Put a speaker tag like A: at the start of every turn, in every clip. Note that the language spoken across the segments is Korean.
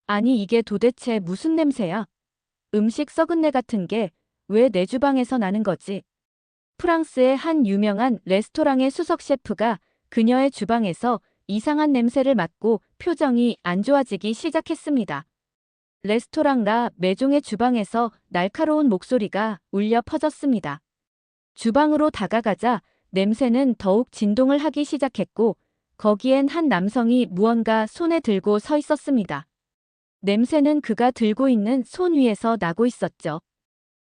A: 아니 이게 도대체 무슨 냄새야? 음식 썩은 내 같은 게 왜 내 주방에서 나는 거지? 프랑스의 한 유명한 레스토랑의 수석 셰프가 그녀의 주방에서 이상한 냄새를 맡고 표정이 안 좋아지기 시작했습니다. 레스토랑 라 메종의 주방에서 날카로운 목소리가 울려 퍼졌습니다. 주방으로 다가가자 냄새는 더욱 진동을 하기 시작했고 거기엔 한 남성이 무언가 손에 들고 서 있었습니다. 냄새는 그가 들고 있는 손 위에서 나고 있었죠.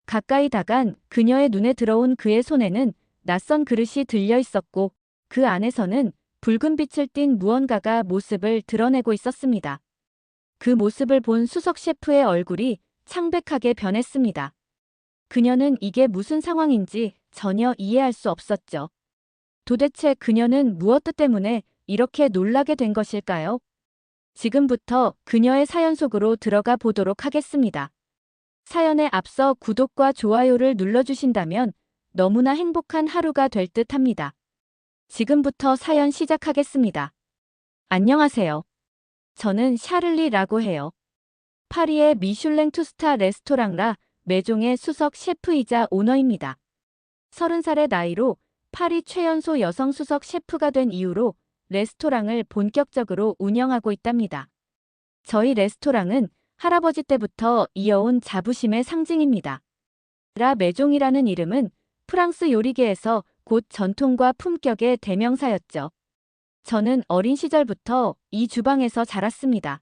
A: 가까이 다간 그녀의 눈에 들어온 그의 손에는 낯선 그릇이 들려 있었고 그 안에서는 붉은 빛을 띤 무언가가 모습을 드러내고 있었습니다. 그 모습을 본 수석 셰프의 얼굴이 창백하게 변했습니다. 그녀는 이게 무슨 상황인지 전혀 이해할 수 없었죠. 도대체 그녀는 무엇 때문에 이렇게 놀라게 된 것일까요? 지금부터 그녀의 사연 속으로 들어가 보도록 하겠습니다. 사연에 앞서 구독과 좋아요를 눌러주신다면 너무나 행복한 하루가 될 듯 합니다. 지금부터 사연 시작하겠습니다. 안녕하세요. 저는 샤를리라고 해요. 파리의 미슐랭 투스타 레스토랑 라 메종의 수석 셰프이자 오너입니다. 30살의 나이로 파리 최연소 여성 수석 셰프가 된 이후로 레스토랑을 본격적으로 운영하고 있답니다. 저희 레스토랑은 할아버지 때부터 이어온 자부심의 상징입니다. 라 메종이라는 이름은 프랑스 요리계에서 곧 전통과 품격의 대명사였죠. 저는 어린 시절부터 이 주방에서 자랐습니다.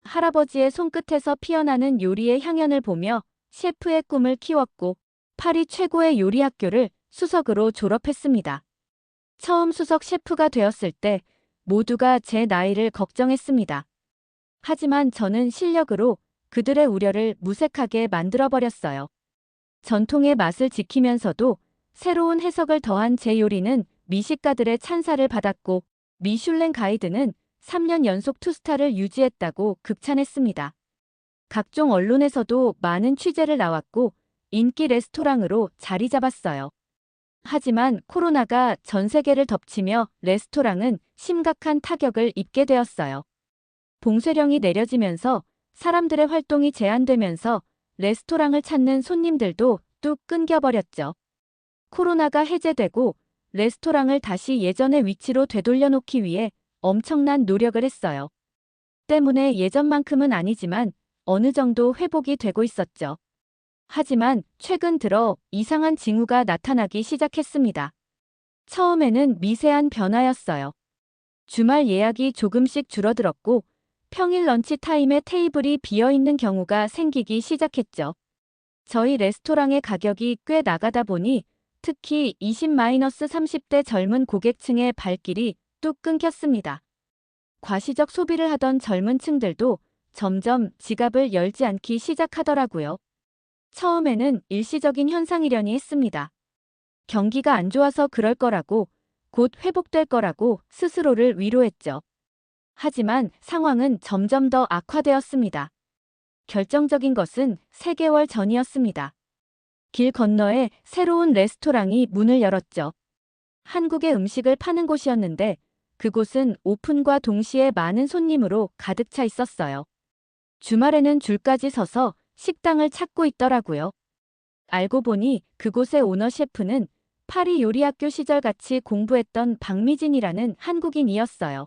A: 할아버지의 손끝에서 피어나는 요리의 향연을 보며 셰프의 꿈을 키웠고 파리 최고의 요리 학교를 수석으로 졸업했습니다. 처음 수석 셰프가 되었을 때 모두가 제 나이를 걱정했습니다. 하지만 저는 실력으로 그들의 우려를 무색하게 만들어버렸어요. 전통의 맛을 지키면서도 새로운 해석을 더한 제 요리는 미식가들의 찬사를 받았고 미슐랭 가이드는 3년 연속 투스타를 유지했다고 극찬했습니다. 각종 언론에서도 많은 취재를 나왔고 인기 레스토랑으로 자리 잡았어요. 하지만 코로나가 전 세계를 덮치며 레스토랑은 심각한 타격을 입게 되었어요. 봉쇄령이 내려지면서 사람들의 활동이 제한되면서 레스토랑을 찾는 손님들도 뚝 끊겨버렸죠. 코로나가 해제되고 레스토랑을 다시 예전의 위치로 되돌려놓기 위해 엄청난 노력을 했어요. 때문에 예전만큼은 아니지만 어느 정도 회복이 되고 있었죠. 하지만 최근 들어 이상한 징후가 나타나기 시작했습니다. 처음에는 미세한 변화였어요. 주말 예약이 조금씩 줄어들었고 평일 런치 타임에 테이블이 비어있는 경우가 생기기 시작했죠. 저희 레스토랑의 가격이 꽤 나가다 보니 특히 20-30대 젊은 고객층의 발길이 뚝 끊겼습니다. 과시적 소비를 하던 젊은 층들도 점점 지갑을 열지 않기 시작하더라고요. 처음에는 일시적인 현상이려니 했습니다. 경기가 안 좋아서 그럴 거라고, 곧 회복될 거라고 스스로를 위로했죠. 하지만 상황은 점점 더 악화되었습니다. 결정적인 것은 3개월 전이었습니다. 길 건너에 새로운 레스토랑이 문을 열었죠. 한국의 음식을 파는 곳이었는데 그곳은 오픈과 동시에 많은 손님으로 가득 차 있었어요. 주말에는 줄까지 서서 식당을 찾고 있더라고요. 알고 보니 그곳의 오너 셰프는 파리 요리학교 시절 같이 공부했던 박미진이라는 한국인이었어요.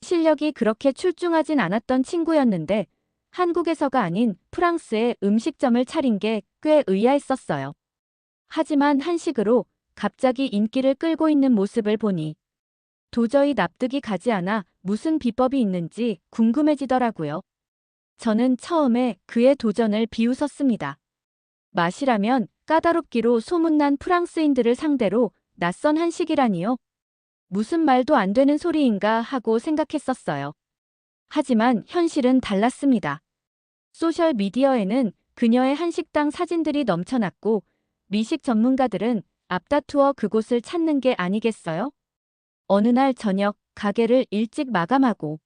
A: 실력이 그렇게 출중하진 않았던 친구였는데 한국에서가 아닌 프랑스에 음식점을 차린 게 꽤 의아했었어요. 하지만 한식으로 갑자기 인기를 끌고 있는 모습을 보니 도저히 납득이 가지 않아 무슨 비법이 있는지 궁금해지더라고요. 저는 처음에 그의 도전을 비웃었습니다. 맛이라면 까다롭기로 소문난 프랑스인들을 상대로 낯선 한식이라니요? 무슨 말도 안 되는 소리인가 하고 생각했었어요. 하지만 현실은 달랐습니다. 소셜미디어에는 그녀의 한식당 사진들이 넘쳐났고 미식 전문가들은 앞다투어 그곳을 찾는 게 아니겠어요? 어느 날 저녁 가게를 일찍 마감하고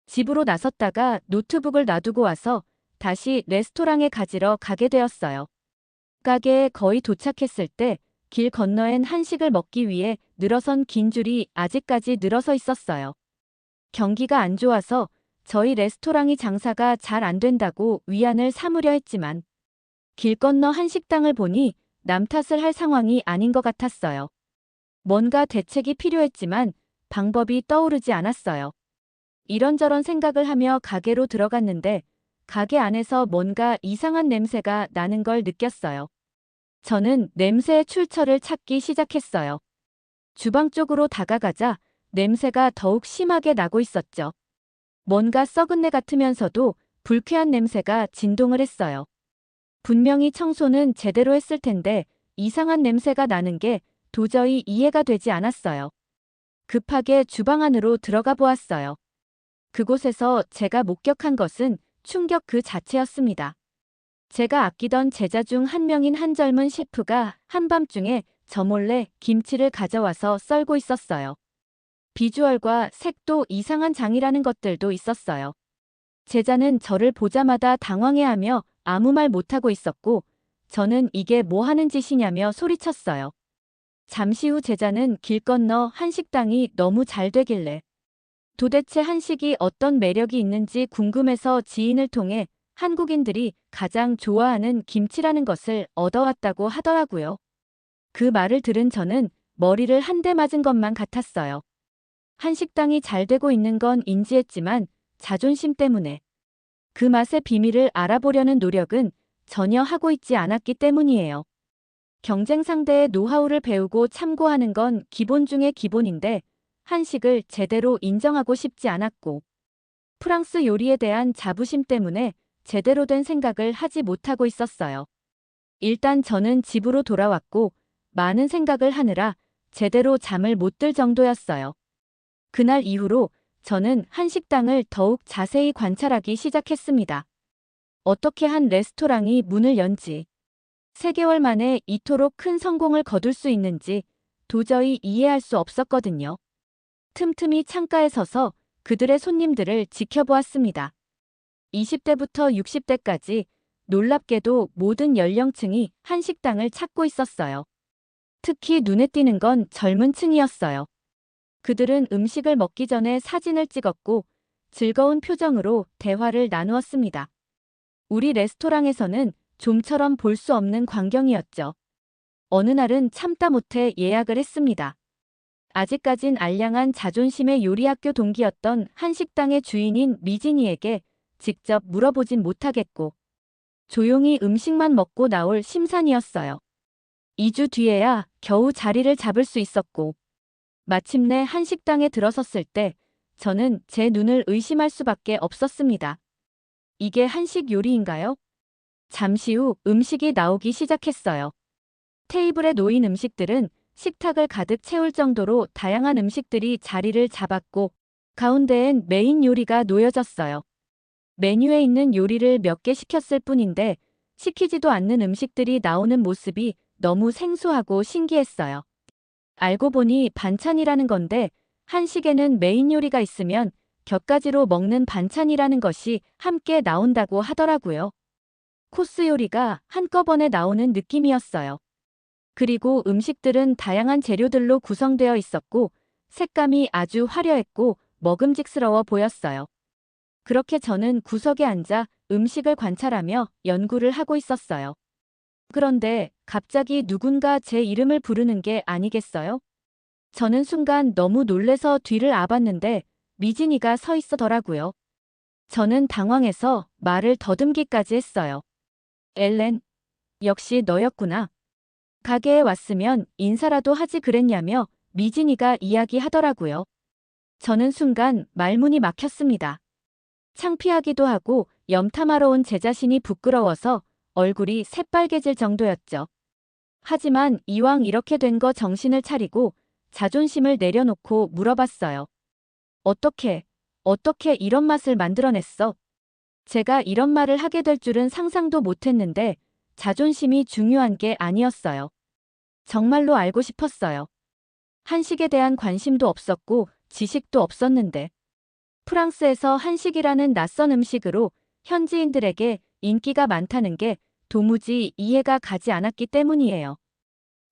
A: 집으로 나섰다가 노트북을 놔두고 와서 다시 레스토랑에 가지러 가게 되었어요. 가게에 거의 도착했을 때 길 건너엔 한식을 먹기 위해 늘어선 긴 줄이 아직까지 늘어서 있었어요. 경기가 안 좋아서 저희 레스토랑이 장사가 잘 안 된다고 위안을 삼으려 했지만 길 건너 한식당을 보니 남 탓을 할 상황이 아닌 것 같았어요. 뭔가 대책이 필요했지만 방법이 떠오르지 않았어요. 이런저런 생각을 하며 가게로 들어갔는데 가게 안에서 뭔가 이상한 냄새가 나는 걸 느꼈어요. 저는 냄새의 출처를 찾기 시작했어요. 주방 쪽으로 다가가자 냄새가 더욱 심하게 나고 있었죠. 뭔가 썩은 내 같으면서도 불쾌한 냄새가 진동을 했어요. 분명히 청소는 제대로 했을 텐데 이상한 냄새가 나는 게 도저히 이해가 되지 않았어요. 급하게 주방 안으로 들어가 보았어요. 그곳에서 제가 목격한 것은 충격 그 자체였습니다. 제가 아끼던 제자 중 한 명인 한 젊은 셰프가 한밤중에 저 몰래 김치를 가져와서 썰고 있었어요. 비주얼과 색도 이상한 장이라는 것들도 있었어요. 제자는 저를 보자마다 당황해하며 아무 말 못하고 있었고 저는 이게 뭐 하는 짓이냐며 소리쳤어요. 잠시 후 제자는 길 건너 한식당이 너무 잘 되길래 도대체 한식이 어떤 매력이 있는지 궁금해서 지인을 통해 한국인들이 가장 좋아하는 김치라는 것을 얻어왔다고 하더라고요. 그 말을 들은 저는 머리를 한 대 맞은 것만 같았어요. 한식당이 잘 되고 있는 건 인지했지만 자존심 때문에 그 맛의 비밀을 알아보려는 노력은 전혀 하고 있지 않았기 때문이에요. 경쟁 상대의 노하우를 배우고 참고하는 건 기본 중의 기본인데 한식을 제대로 인정하고 싶지 않았고 프랑스 요리에 대한 자부심 때문에 제대로 된 생각을 하지 못하고 있었어요. 일단 저는 집으로 돌아왔고 많은 생각을 하느라 제대로 잠을 못 들 정도였어요. 그날 이후로 저는 한식당을 더욱 자세히 관찰하기 시작했습니다. 어떻게 한 레스토랑이 문을 연지 3개월 만에 이토록 큰 성공을 거둘 수 있는지 도저히 이해할 수 없었거든요. 틈틈이 창가에 서서 그들의 손님들을 지켜보았습니다. 20대부터 60대까지 놀랍게도 모든 연령층이 한식당을 찾고 있었어요. 특히 눈에 띄는 건 젊은 층이었어요. 그들은 음식을 먹기 전에 사진을 찍었고 즐거운 표정으로 대화를 나누었습니다. 우리 레스토랑에서는 좀처럼 볼 수 없는 광경이었죠. 어느 날은 참다 못해 예약을 했습니다. 아직까진 알량한 자존심의 요리학교 동기였던 한식당의 주인인 미진이에게 직접 물어보진 못하겠고 조용히 음식만 먹고 나올 심산이었어요. 2주 뒤에야 겨우 자리를 잡을 수 있었고 마침내 한식당에 들어섰을 때 저는 제 눈을 의심할 수밖에 없었습니다. 이게 한식 요리인가요? 잠시 후 음식이 나오기 시작했어요. 테이블에 놓인 음식들은 식탁을 가득 채울 정도로 다양한 음식들이 자리를 잡았고 가운데엔 메인 요리가 놓여졌어요. 메뉴에 있는 요리를 몇 개 시켰을 뿐인데 시키지도 않는 음식들이 나오는 모습이 너무 생소하고 신기했어요. 알고 보니 반찬이라는 건데 한식에는 메인 요리가 있으면 곁가지로 먹는 반찬이라는 것이 함께 나온다고 하더라고요. 코스 요리가 한꺼번에 나오는 느낌이었어요. 그리고 음식들은 다양한 재료들로 구성되어 있었고 색감이 아주 화려했고 먹음직스러워 보였어요. 그렇게 저는 구석에 앉아 음식을 관찰하며 연구를 하고 있었어요. 그런데 갑자기 누군가 제 이름을 부르는 게 아니겠어요? 저는 순간 너무 놀래서 뒤를 아봤는데 미진이가 서 있어더라고요. 저는 당황해서 말을 더듬기까지 했어요. 엘렌, 역시 너였구나. 가게에 왔으면 인사라도 하지 그랬냐며 미진이가 이야기하더라고요. 저는 순간 말문이 막혔습니다. 창피하기도 하고 염탐하러 온 제 자신이 부끄러워서 얼굴이 새빨개질 정도였죠. 하지만 이왕 이렇게 된 거 정신을 차리고 자존심을 내려놓고 물어봤어요. 어떻게 이런 맛을 만들어냈어? 제가 이런 말을 하게 될 줄은 상상도 못했는데 자존심이 중요한 게 아니었어요. 정말로 알고 싶었어요. 한식에 대한 관심도 없었고 지식도 없었는데 프랑스에서 한식이라는 낯선 음식으로 현지인들에게 인기가 많다는 게 도무지 이해가 가지 않았기 때문이에요.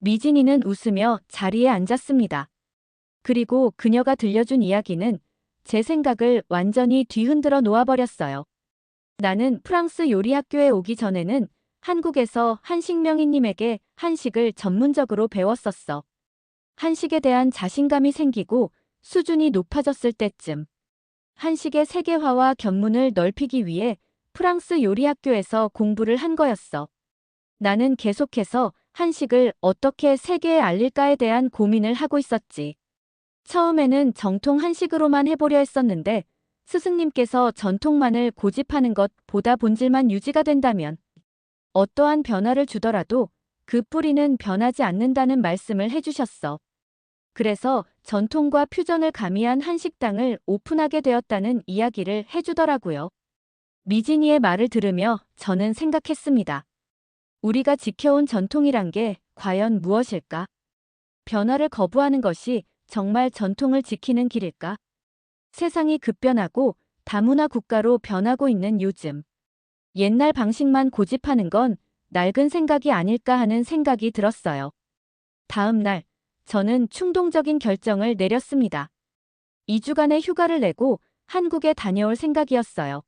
A: 미진이는 웃으며 자리에 앉았습니다. 그리고 그녀가 들려준 이야기는 제 생각을 완전히 뒤흔들어 놓아버렸어요. 나는 프랑스 요리 학교에 오기 전에는 한국에서 한식 명인님에게 한식을 전문적으로 배웠었어. 한식에 대한 자신감이 생기고 수준이 높아졌을 때쯤 한식의 세계화와 견문을 넓히기 위해 프랑스 요리 학교에서 공부를 한 거였어. 나는 계속해서 한식을 어떻게 세계에 알릴까에 대한 고민을 하고 있었지. 처음에는 정통 한식으로만 해보려 했었는데 스승님께서 전통만을 고집하는 것보다 본질만 유지가 된다면 어떠한 변화를 주더라도 그 뿌리는 변하지 않는다는 말씀을 해주셨어. 그래서 전통과 퓨전을 가미한 한식당을 오픈하게 되었다는 이야기를 해주더라고요. 미진이의 말을 들으며 저는 생각했습니다. 우리가 지켜온 전통이란 게 과연 무엇일까? 변화를 거부하는 것이 정말 전통을 지키는 길일까? 세상이 급변하고 다문화 국가로 변하고 있는 요즘. 옛날 방식만 고집하는 건 낡은 생각이 아닐까 하는 생각이 들었어요. 다음 날, 저는 충동적인 결정을 내렸습니다. 2주간의 휴가를 내고 한국에 다녀올 생각이었어요.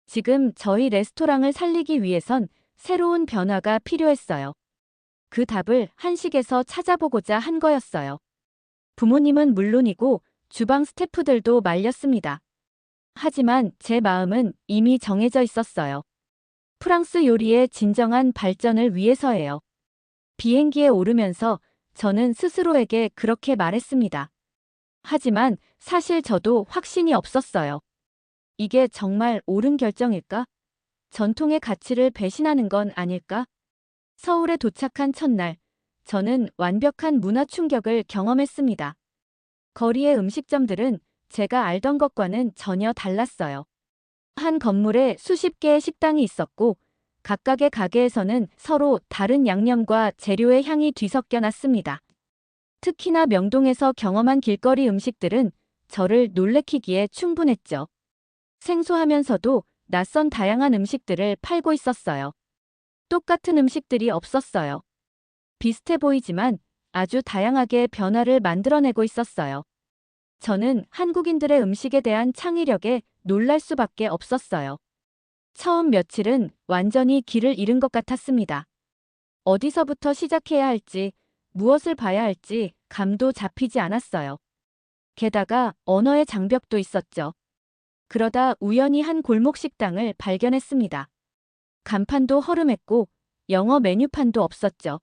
A: 지금 저희 레스토랑을 살리기 위해선 새로운 변화가 필요했어요. 그 답을 한식에서 찾아보고자 한 거였어요. 부모님은 물론이고 주방 스태프들도 말렸습니다. 하지만 제 마음은 이미 정해져 있었어요. 프랑스 요리의 진정한 발전을 위해서예요. 비행기에 오르면서 저는 스스로에게 그렇게 말했습니다. 하지만 사실 저도 확신이 없었어요. 이게 정말 옳은 결정일까? 전통의 가치를 배신하는 건 아닐까? 서울에 도착한 첫날, 저는 완벽한 문화 충격을 경험했습니다. 거리의 음식점들은 제가 알던 것과는 전혀 달랐어요. 한 건물에 수십 개의 식당이 있었고 각각의 가게에서는 서로 다른 양념과 재료의 향이 뒤섞여 났습니다. 특히나 명동에서 경험한 길거리 음식들은 저를 놀래키기에 충분했죠. 생소하면서도 낯선 다양한 음식들을 팔고 있었어요. 똑같은 음식들이 없었어요. 비슷해 보이지만 아주 다양하게 변화를 만들어내고 있었어요. 저는 한국인들의 음식에 대한 창의력에 놀랄 수밖에 없었어요. 처음 며칠은 완전히 길을 잃은 것 같았습니다. 어디서부터 시작해야 할지, 무엇을 봐야 할지 감도 잡히지 않았어요. 게다가 언어의 장벽도 있었죠. 그러다 우연히 한 골목 식당을 발견했습니다. 간판도 허름했고 영어 메뉴판도 없었죠.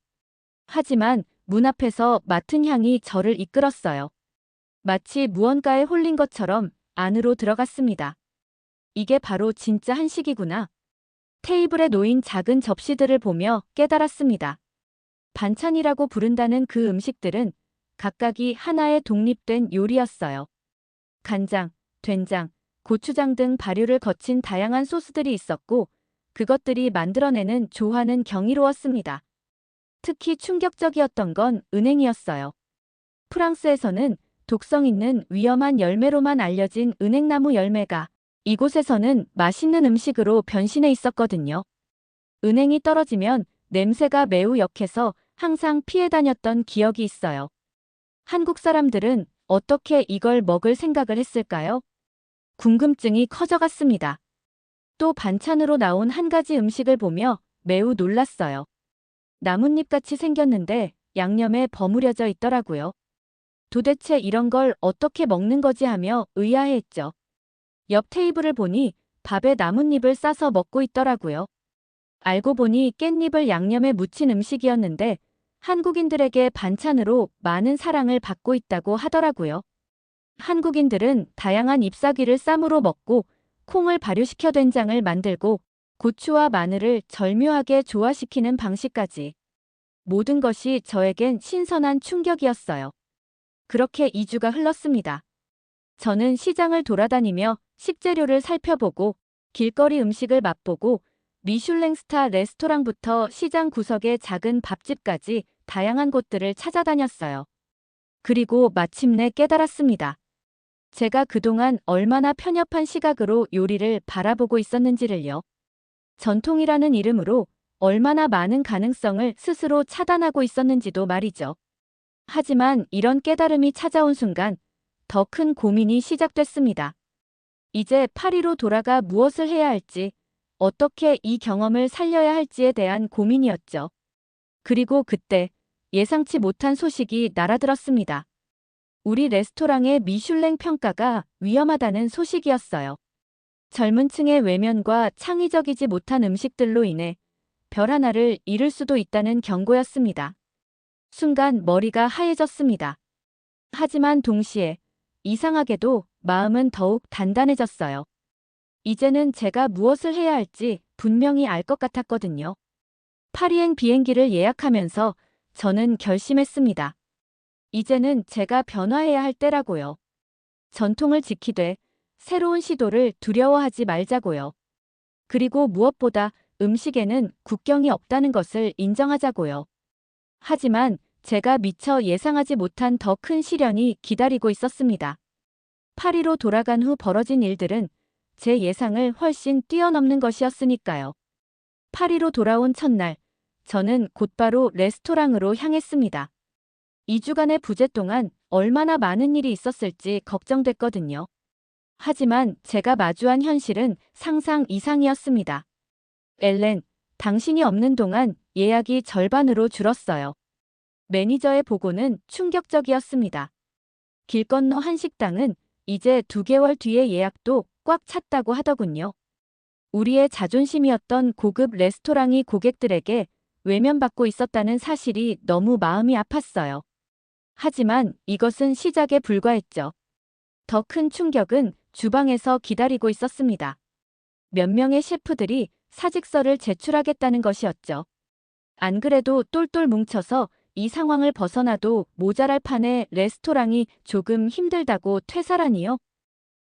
A: 하지만 문 앞에서 맡은 향이 저를 이끌었어요. 마치 무언가에 홀린 것처럼 안으로 들어갔습니다. 이게 바로 진짜 한식이구나. 테이블에 놓인 작은 접시들을 보며 깨달았습니다. 반찬이라고 부른다는 그 음식들은 각각이 하나의 독립된 요리였어요. 간장, 된장, 고추장 등 발효를 거친 다양한 소스들이 있었고 그것들이 만들어내는 조화는 경이로웠습니다. 특히 충격적이었던 건 은행이었어요. 프랑스에서는 독성 있는 위험한 열매로만 알려진 은행나무 열매가 이곳에서는 맛있는 음식으로 변신해 있었거든요. 은행이 떨어지면 냄새가 매우 역해서 항상 피해 다녔던 기억이 있어요. 한국 사람들은 어떻게 이걸 먹을 생각을 했을까요? 궁금증이 커져갔습니다. 또 반찬으로 나온 한 가지 음식을 보며 매우 놀랐어요. 나뭇잎같이 생겼는데 양념에 버무려져 있더라고요. 도대체 이런 걸 어떻게 먹는 거지 하며 의아해했죠. 옆 테이블을 보니 밥에 나뭇잎을 싸서 먹고 있더라고요. 알고 보니 깻잎을 양념에 묻힌 음식이었는데 한국인들에게 반찬으로 많은 사랑을 받고 있다고 하더라고요. 한국인들은 다양한 잎사귀를 쌈으로 먹고 콩을 발효시켜 된장을 만들고 고추와 마늘을 절묘하게 조화시키는 방식까지. 모든 것이 저에겐 신선한 충격이었어요. 그렇게 2주가 흘렀습니다. 저는 시장을 돌아다니며 식재료를 살펴보고 길거리 음식을 맛보고 미슐랭 스타 레스토랑부터 시장 구석의 작은 밥집까지 다양한 곳들을 찾아다녔어요. 그리고 마침내 깨달았습니다. 제가 그동안 얼마나 편협한 시각으로 요리를 바라보고 있었는지를요. 전통이라는 이름으로 얼마나 많은 가능성을 스스로 차단하고 있었는지도 말이죠. 하지만 이런 깨달음이 찾아온 순간 더 큰 고민이 시작됐습니다. 이제 파리로 돌아가 무엇을 해야 할지, 어떻게 이 경험을 살려야 할지에 대한 고민이었죠. 그리고 그때 예상치 못한 소식이 날아들었습니다. 우리 레스토랑의 미슐랭 평가가 위험하다는 소식이었어요. 젊은 층의 외면과 창의적이지 못한 음식들로 인해 별 하나를 잃을 수도 있다는 경고였습니다. 순간 머리가 하얘졌습니다. 하지만 동시에 이상하게도 마음은 더욱 단단해졌어요. 이제는 제가 무엇을 해야 할지 분명히 알 것 같았거든요. 파리행 비행기를 예약하면서 저는 결심했습니다. 이제는 제가 변화해야 할 때라고요. 전통을 지키되 새로운 시도를 두려워하지 말자고요. 그리고 무엇보다 음식에는 국경이 없다는 것을 인정하자고요. 하지만 제가 미처 예상하지 못한 더 큰 시련이 기다리고 있었습니다. 파리로 돌아간 후 벌어진 일들은 제 예상을 훨씬 뛰어넘는 것이었으니까요. 파리로 돌아온 첫날, 저는 곧바로 레스토랑으로 향했습니다. 2주간의 부재 동안 얼마나 많은 일이 있었을지 걱정됐거든요. 하지만 제가 마주한 현실은 상상 이상이었습니다. 엘렌, 당신이 없는 동안 예약이 절반으로 줄었어요. 매니저의 보고는 충격적이었습니다. 길 건너 한 식당은 이제 2개월 뒤에 예약도 꽉 찼다고 하더군요. 우리의 자존심이었던 고급 레스토랑이 고객들에게 외면받고 있었다는 사실이 너무 마음이 아팠어요. 하지만 이것은 시작에 불과했죠. 더 큰 충격은 주방에서 기다리고 있었습니다. 몇 명의 셰프들이 사직서를 제출하겠다는 것이었죠. 안 그래도 똘똘 뭉쳐서 이 상황을 벗어나도 모자랄 판에 레스토랑이 조금 힘들다고 퇴사라니요?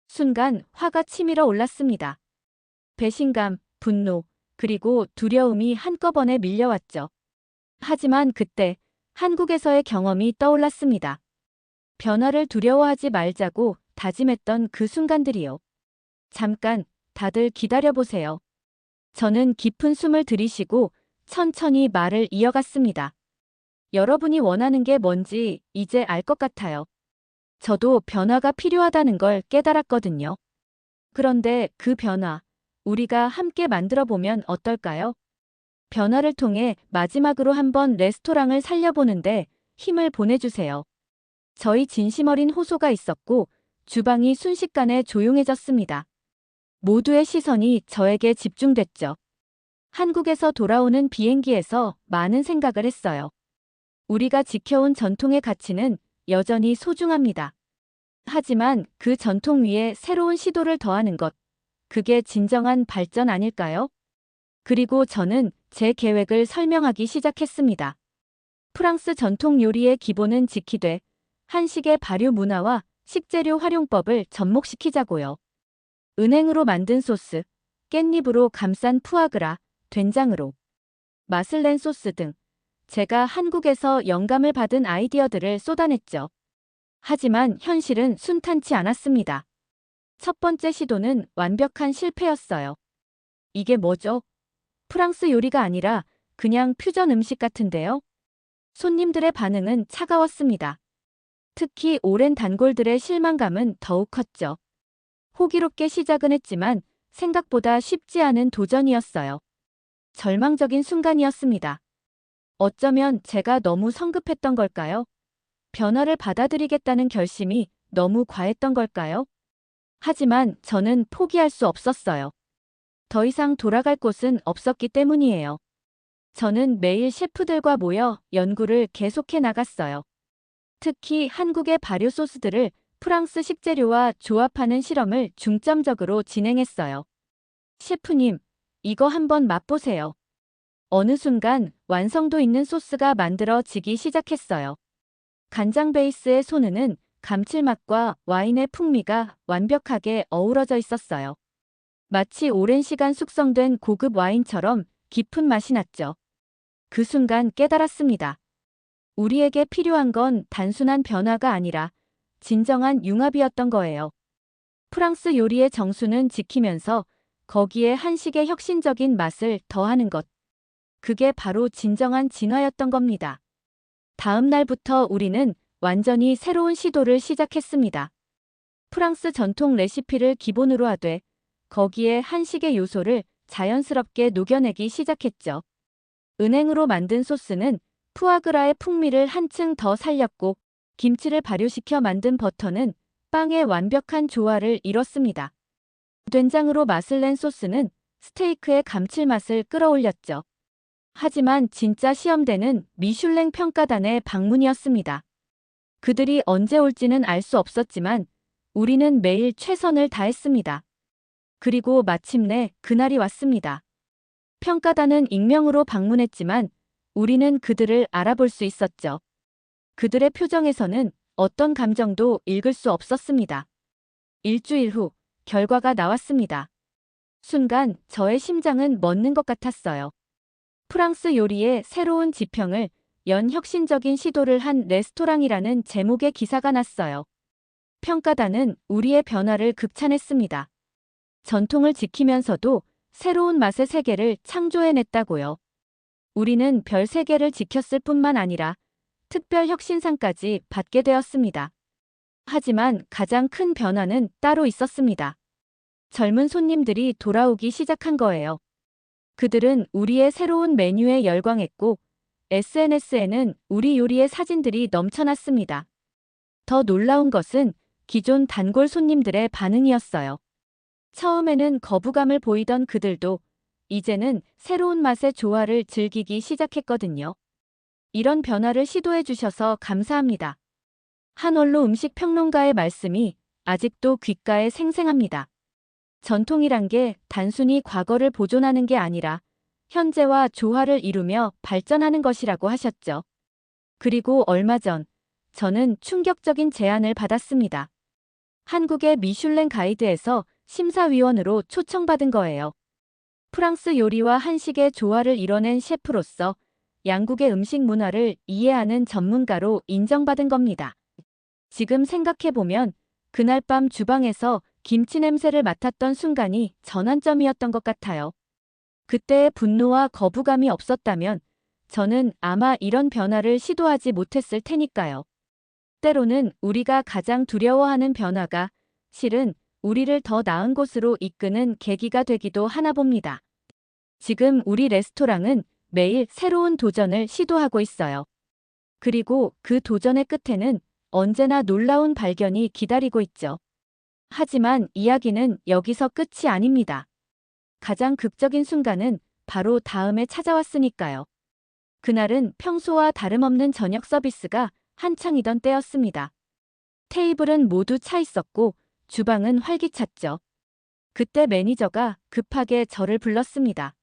A: 순간 화가 치밀어 올랐습니다. 배신감, 분노, 그리고 두려움이 한꺼번에 밀려왔죠. 하지만 그때 한국에서의 경험이 떠올랐습니다. 변화를 두려워하지 말자고 다짐했던 그 순간들이요. 잠깐, 다들 기다려보세요. 저는 깊은 숨을 들이쉬고 천천히 말을 이어갔습니다. 여러분이 원하는 게 뭔지 이제 알 것 같아요. 저도 변화가 필요하다는 걸 깨달았거든요. 그런데 그 변화, 우리가 함께 만들어 보면 어떨까요? 변화를 통해 마지막으로 한번 레스토랑을 살려보는데 힘을 보내주세요. 저희 진심 어린 호소가 있었고 주방이 순식간에 조용해졌습니다. 모두의 시선이 저에게 집중됐죠. 한국에서 돌아오는 비행기에서 많은 생각을 했어요. 우리가 지켜온 전통의 가치는 여전히 소중합니다. 하지만 그 전통 위에 새로운 시도를 더하는 것, 그게 진정한 발전 아닐까요? 그리고 저는 제 계획을 설명하기 시작했습니다. 프랑스 전통 요리의 기본은 지키되 한식의 발효 문화와 식재료 활용법을 접목시키자고요. 은행으로 만든 소스, 깻잎으로 감싼 푸아그라, 된장으로 맛을 낸 소스 등 제가 한국에서 영감을 받은 아이디어들을 쏟아냈죠. 하지만 현실은 순탄치 않았습니다. 첫 번째 시도는 완벽한 실패였어요. 이게 뭐죠? 프랑스 요리가 아니라 그냥 퓨전 음식 같은데요? 손님들의 반응은 차가웠습니다. 특히 오랜 단골들의 실망감은 더욱 컸죠. 호기롭게 시작은 했지만 생각보다 쉽지 않은 도전이었어요. 절망적인 순간이었습니다. 어쩌면 제가 너무 성급했던 걸까요? 변화를 받아들이겠다는 결심이 너무 과했던 걸까요? 하지만 저는 포기할 수 없었어요. 더 이상 돌아갈 곳은 없었기 때문이에요. 저는 매일 셰프들과 모여 연구를 계속해 나갔어요. 특히 한국의 발효 소스들을 프랑스 식재료와 조합하는 실험을 중점적으로 진행했어요. 셰프님, 이거 한번 맛보세요. 어느 순간 완성도 있는 소스가 만들어지기 시작했어요. 간장 베이스의 소스는 감칠맛과 와인의 풍미가 완벽하게 어우러져 있었어요. 마치 오랜 시간 숙성된 고급 와인처럼 깊은 맛이 났죠. 그 순간 깨달았습니다. 우리에게 필요한 건 단순한 변화가 아니라 진정한 융합이었던 거예요. 프랑스 요리의 정수는 지키면서 거기에 한식의 혁신적인 맛을 더하는 것. 그게 바로 진정한 진화였던 겁니다. 다음 날부터 우리는 완전히 새로운 시도를 시작했습니다. 프랑스 전통 레시피를 기본으로 하되 거기에 한식의 요소를 자연스럽게 녹여내기 시작했죠. 은행으로 만든 소스는 푸아그라의 풍미를 한층 더 살렸고 김치를 발효시켜 만든 버터는 빵의 완벽한 조화를 이뤘습니다. 된장으로 맛을 낸 소스는 스테이크의 감칠맛을 끌어올렸죠. 하지만 진짜 시험대는 미슐랭 평가단의 방문이었습니다. 그들이 언제 올지는 알 수 없었지만 우리는 매일 최선을 다했습니다. 그리고 마침내 그날이 왔습니다. 평가단은 익명으로 방문했지만 우리는 그들을 알아볼 수 있었죠. 그들의 표정에서는 어떤 감정도 읽을 수 없었습니다. 일주일 후 결과가 나왔습니다. 순간 저의 심장은 멎는 것 같았어요. 프랑스 요리의 새로운 지평을 연 혁신적인 시도를 한 레스토랑이라는 제목의 기사가 났어요. 평가단은 우리의 변화를 극찬했습니다. 전통을 지키면서도 새로운 맛의 세계를 창조해냈다고요. 우리는 별 3개를 지켰을 뿐만 아니라 특별 혁신상까지 받게 되었습니다. 하지만 가장 큰 변화는 따로 있었습니다. 젊은 손님들이 돌아오기 시작한 거예요. 그들은 우리의 새로운 메뉴에 열광했고 SNS에는 우리 요리의 사진들이 넘쳐났습니다. 더 놀라운 것은 기존 단골 손님들의 반응이었어요. 처음에는 거부감을 보이던 그들도 이제는 새로운 맛의 조화를 즐기기 시작했거든요. 이런 변화를 시도해 주셔서 감사합니다. 한 원로 음식 평론가의 말씀이 아직도 귓가에 생생합니다. 전통이란 게 단순히 과거를 보존하는 게 아니라 현재와 조화를 이루며 발전하는 것이라고 하셨죠. 그리고 얼마 전 저는 충격적인 제안을 받았습니다. 한국의 미슐랭 가이드에서 심사위원으로 초청받은 거예요. 프랑스 요리와 한식의 조화를 이뤄낸 셰프로서 양국의 음식 문화를 이해하는 전문가로 인정받은 겁니다. 지금 생각해보면 그날 밤 주방에서 김치 냄새를 맡았던 순간이 전환점이었던 것 같아요. 그때의 분노와 거부감이 없었다면 저는 아마 이런 변화를 시도하지 못했을 테니까요. 때로는 우리가 가장 두려워하는 변화가 실은 우리를 더 나은 곳으로 이끄는 계기가 되기도 하나 봅니다. 지금 우리 레스토랑은 매일 새로운 도전을 시도하고 있어요. 그리고 그 도전의 끝에는 언제나 놀라운 발견이 기다리고 있죠. 하지만 이야기는 여기서 끝이 아닙니다. 가장 극적인 순간은 바로 다음에 찾아왔으니까요. 그날은 평소와 다름없는 저녁 서비스가 한창이던 때였습니다. 테이블은 모두 차 있었고 주방은 활기찼죠. 그때 매니저가 급하게 저를 불렀습니다.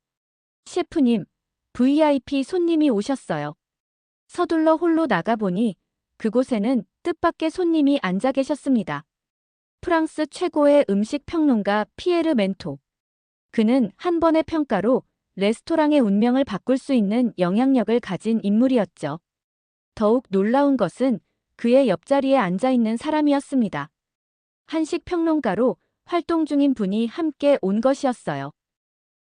A: 셰프님, VIP 손님이 오셨어요. 서둘러 홀로 나가보니 그곳에는 뜻밖의 손님이 앉아 계셨습니다. 프랑스 최고의 음식 평론가 피에르 멘토. 그는 한 번의 평가로 레스토랑의 운명을 바꿀 수 있는 영향력을 가진 인물이었죠. 더욱 놀라운 것은 그의 옆자리에 앉아 있는 사람이었습니다. 한식 평론가로 활동 중인 분이 함께 온 것이었어요.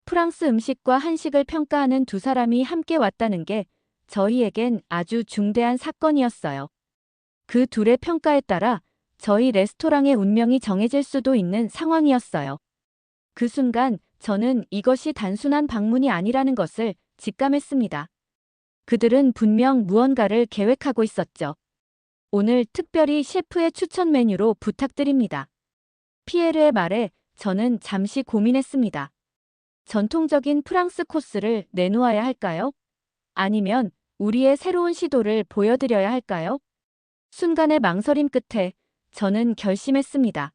A: 프랑스 음식과 한식을 평가하는 두 사람이 함께 왔다는 게 저희에겐 아주 중대한 사건이었어요. 그 둘의 평가에 따라 저희 레스토랑의 운명이 정해질 수도 있는 상황이었어요. 그 순간 저는 이것이 단순한 방문이 아니라는 것을 직감했습니다. 그들은 분명 무언가를 계획하고 있었죠. 오늘 특별히 셰프의 추천 메뉴로 부탁드립니다. 피에르의 말에 저는 잠시 고민했습니다. 전통적인 프랑스 코스를 내놓아야 할까요? 아니면 우리의 새로운 시도를 보여드려야 할까요? 순간의 망설임 끝에 저는 결심했습니다.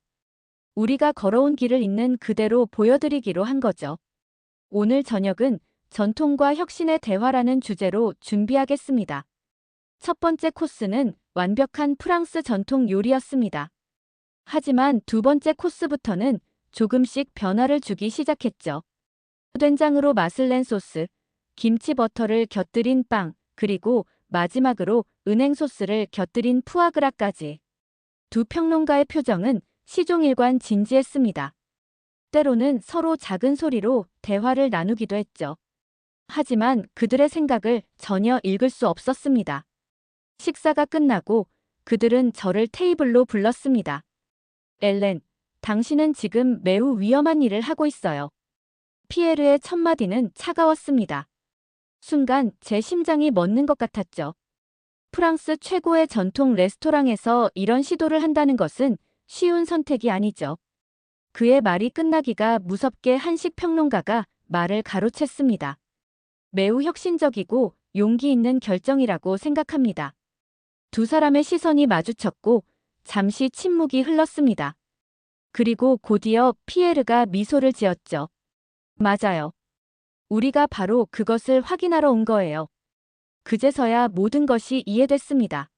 A: 우리가 걸어온 길을 있는 그대로 보여드리기로 한 거죠. 오늘 저녁은 전통과 혁신의 대화라는 주제로 준비하겠습니다. 첫 번째 코스는 완벽한 프랑스 전통 요리였습니다. 하지만 두 번째 코스부터는 조금씩 변화를 주기 시작했죠. 된장으로 맛을 낸 소스, 김치 버터를 곁들인 빵, 그리고 마지막으로 은행 소스를 곁들인 푸아그라까지. 두 평론가의 표정은 시종일관 진지했습니다. 때로는 서로 작은 소리로 대화를 나누기도 했죠. 하지만 그들의 생각을 전혀 읽을 수 없었습니다. 식사가 끝나고 그들은 저를 테이블로 불렀습니다. 엘렌, 당신은 지금 매우 위험한 일을 하고 있어요. 피에르의 첫 마디는 차가웠습니다. 순간 제 심장이 멎는 것 같았죠. 프랑스 최고의 전통 레스토랑에서 이런 시도를 한다는 것은 쉬운 선택이 아니죠. 그의 말이 끝나기가 무섭게 한식 평론가가 말을 가로챘습니다. 매우 혁신적이고 용기 있는 결정이라고 생각합니다. 두 사람의 시선이 마주쳤고 잠시 침묵이 흘렀습니다. 그리고 곧이어 피에르가 미소를 지었죠. 맞아요. 우리가 바로 그것을 확인하러 온 거예요. 그제서야 모든 것이 이해됐습니다.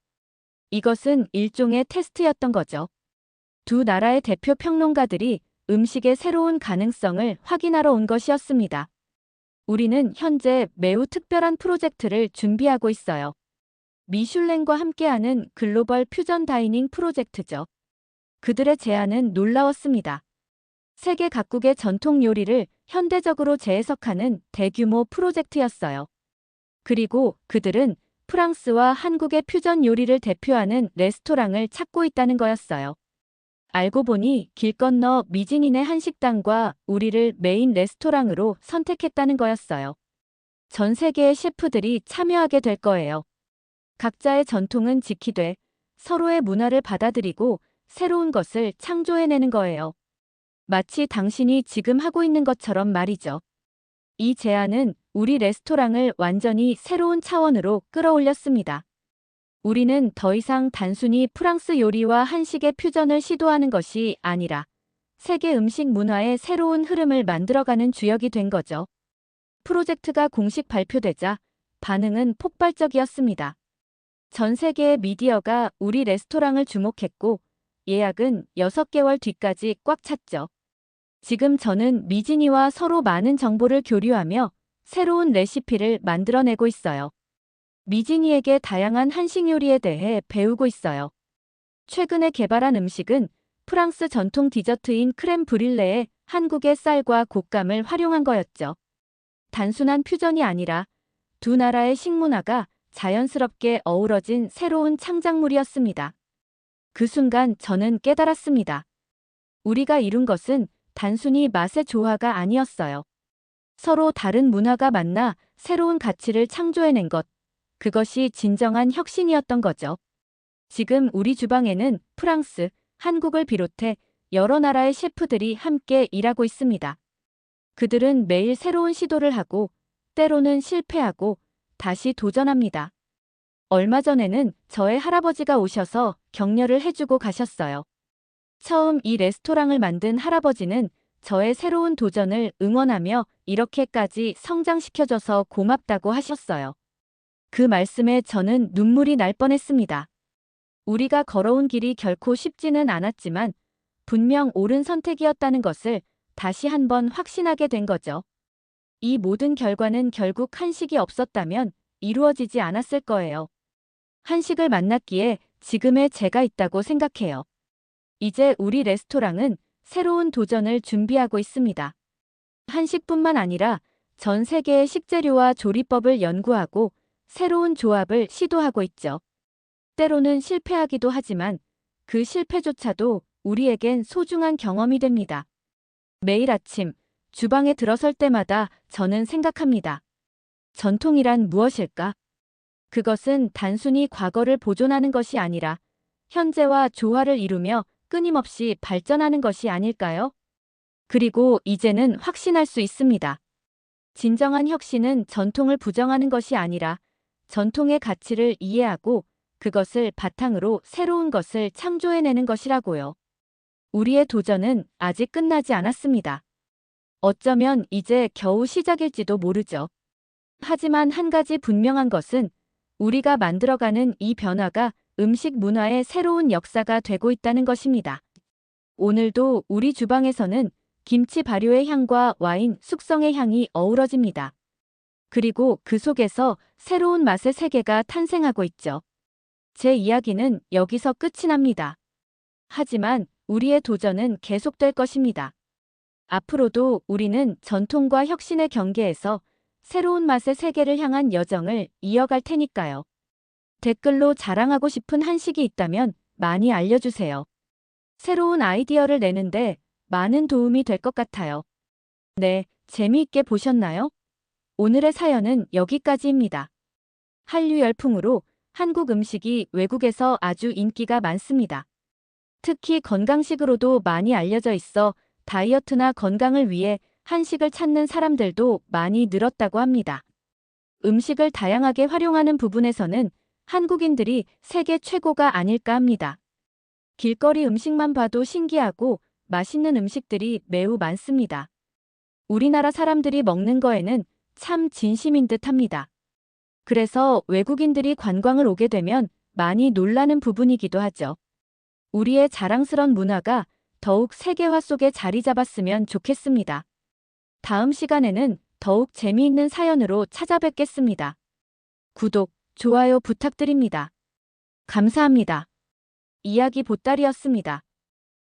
A: 이것은 일종의 테스트였던 거죠. 두 나라의 대표 평론가들이 음식의 새로운 가능성을 확인하러 온 것이었습니다. 우리는 현재 매우 특별한 프로젝트를 준비하고 있어요. 미슐랭과 함께하는 글로벌 퓨전 다이닝 프로젝트죠. 그들의 제안은 놀라웠습니다. 세계 각국의 전통 요리를 현대적으로 재해석하는 대규모 프로젝트였어요. 그리고 그들은 프랑스와 한국의 퓨전 요리를 대표하는 레스토랑을 찾고 있다는 거였어요. 알고 보니 길 건너 미진인의 한식당과 우리를 메인 레스토랑으로 선택했다는 거였어요. 전 세계의 셰프들이 참여하게 될 거예요. 각자의 전통은 지키되 서로의 문화를 받아들이고 새로운 것을 창조해내는 거예요. 마치 당신이 지금 하고 있는 것처럼 말이죠. 이 제안은 우리 레스토랑을 완전히 새로운 차원으로 끌어올렸습니다. 우리는 더 이상 단순히 프랑스 요리와 한식의 퓨전을 시도하는 것이 아니라 세계 음식 문화의 새로운 흐름을 만들어가는 주역이 된 거죠. 프로젝트가 공식 발표되자 반응은 폭발적이었습니다. 전 세계의 미디어가 우리 레스토랑을 주목했고 예약은 6개월 뒤까지 꽉 찼죠. 지금 저는 미진이와 서로 많은 정보를 교류하며 새로운 레시피를 만들어내고 있어요. 미진이에게 다양한 한식 요리에 대해 배우고 있어요. 최근에 개발한 음식은 프랑스 전통 디저트인 크렘 브릴레에 한국의 쌀과 곶감을 활용한 거였죠. 단순한 퓨전이 아니라 두 나라의 식문화가 자연스럽게 어우러진 새로운 창작물이었습니다. 그 순간 저는 깨달았습니다. 우리가 이룬 것은 단순히 맛의 조화가 아니었어요. 서로 다른 문화가 만나 새로운 가치를 창조해낸 것. 그것이 진정한 혁신이었던 거죠. 지금 우리 주방에는 프랑스, 한국을 비롯해 여러 나라의 셰프들이 함께 일하고 있습니다. 그들은 매일 새로운 시도를 하고 때로는 실패하고 다시 도전합니다. 얼마 전에는 저의 할아버지가 오셔서 격려를 해주고 가셨어요. 처음 이 레스토랑을 만든 할아버지는 저의 새로운 도전을 응원하며 이렇게까지 성장시켜줘서 고맙다고 하셨어요. 그 말씀에 저는 눈물이 날 뻔했습니다. 우리가 걸어온 길이 결코 쉽지는 않았지만 분명 옳은 선택이었다는 것을 다시 한번 확신하게 된 거죠. 이 모든 결과는 결국 한식이 없었다면 이루어지지 않았을 거예요. 한식을 만났기에 지금의 제가 있다고 생각해요. 이제 우리 레스토랑은 새로운 도전을 준비하고 있습니다. 한식뿐만 아니라 전 세계의 식재료와 조리법을 연구하고 새로운 조합을 시도하고 있죠. 때로는 실패하기도 하지만 그 실패조차도 우리에겐 소중한 경험이 됩니다. 매일 아침 주방에 들어설 때마다 저는 생각합니다. 전통이란 무엇일까? 그것은 단순히 과거를 보존하는 것이 아니라 현재와 조화를 이루며 끊임없이 발전하는 것이 아닐까요? 그리고 이제는 확신할 수 있습니다. 진정한 혁신은 전통을 부정하는 것이 아니라 전통의 가치를 이해하고 그것을 바탕으로 새로운 것을 창조해내는 것이라고요. 우리의 도전은 아직 끝나지 않았습니다. 어쩌면 이제 겨우 시작일지도 모르죠. 하지만 한 가지 분명한 것은 우리가 만들어가는 이 변화가 음식 문화의 새로운 역사가 되고 있다는 것입니다. 오늘도 우리 주방에서는 김치 발효의 향과 와인 숙성의 향이 어우러집니다. 그리고 그 속에서 새로운 맛의 세계가 탄생하고 있죠. 제 이야기는 여기서 끝이 납니다. 하지만 우리의 도전은 계속될 것입니다. 앞으로도 우리는 전통과 혁신의 경계에서 새로운 맛의 세계를 향한 여정을 이어갈 테니까요. 댓글로 자랑하고 싶은 한식이 있다면 많이 알려주세요. 새로운 아이디어를 내는데 많은 도움이 될 것 같아요. 네, 재미있게 보셨나요? 오늘의 사연은 여기까지입니다. 한류 열풍으로 한국 음식이 외국에서 아주 인기가 많습니다. 특히 건강식으로도 많이 알려져 있어 다이어트나 건강을 위해 한식을 찾는 사람들도 많이 늘었다고 합니다. 음식을 다양하게 활용하는 부분에서는 한국인들이 세계 최고가 아닐까 합니다. 길거리 음식만 봐도 신기하고 맛있는 음식들이 매우 많습니다. 우리나라 사람들이 먹는 거에는 참 진심인 듯 합니다. 그래서 외국인들이 관광을 오게 되면 많이 놀라는 부분이기도 하죠. 우리의 자랑스런 문화가 더욱 세계화 속에 자리 잡았으면 좋겠습니다. 다음 시간에는 더욱 재미있는 사연으로 찾아뵙겠습니다. 구독, 좋아요 부탁드립니다. 감사합니다. 이야기 보따리였습니다.